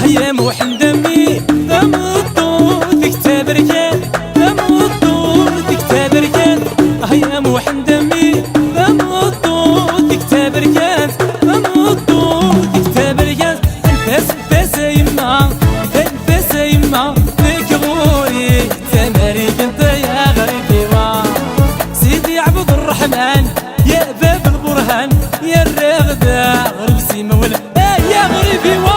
هيا موحد دمي دمطو ذيك تبركان دمطو ذيك تبركان هيا موحد دمي دمطو ذيك تبركان دمطو ذيك تبركان انفاس يما انفاس يما ذيك غوري تماريك انت يا غريبي سيدي عبد الرحمن يا باب البرهان يا الرغدة غرب سيما ولا يا غريبي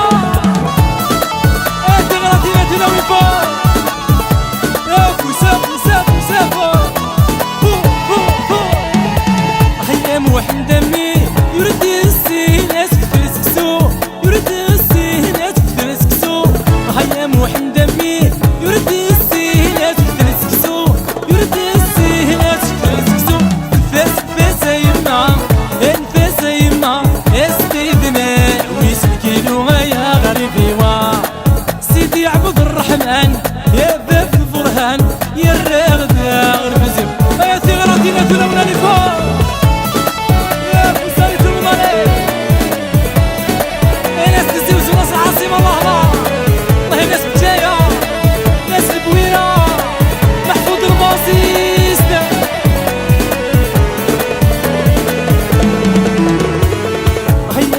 موحد دمي يرد يسي ناس كثر سكسو يرد يسي ناس كثر سكسو هيا موحد دمي يرد يسي ناس كثر سكسو يرد يسي ناس كثر سكسو انفاس يما انفاس يما استيدنا ويسكيلو يا غريبي سيدي عبد الرحمن يا باب البرهان يا الرغدة غرب زيم يا ثغرتي لا تلونا لفوق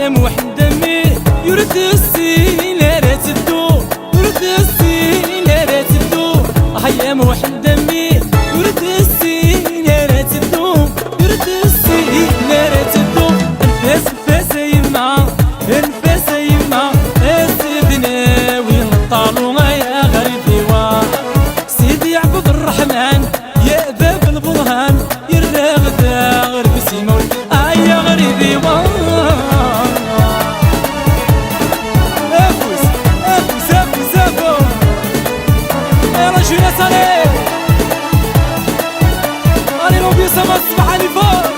موحد دمي يرد السين لا تدو يرد السين لا تدو هيا موحد دمي يرد السين لا تدو يرد السين لا تدو انفاس يما انفاس يما سيدنا وين طالو يا غريبي سيدي عبد الرحمن يا باب البرهان يا الرغدة غرب سيما يا غريبي يا صالح، allez l'ambiance ça va se faire à l'effort.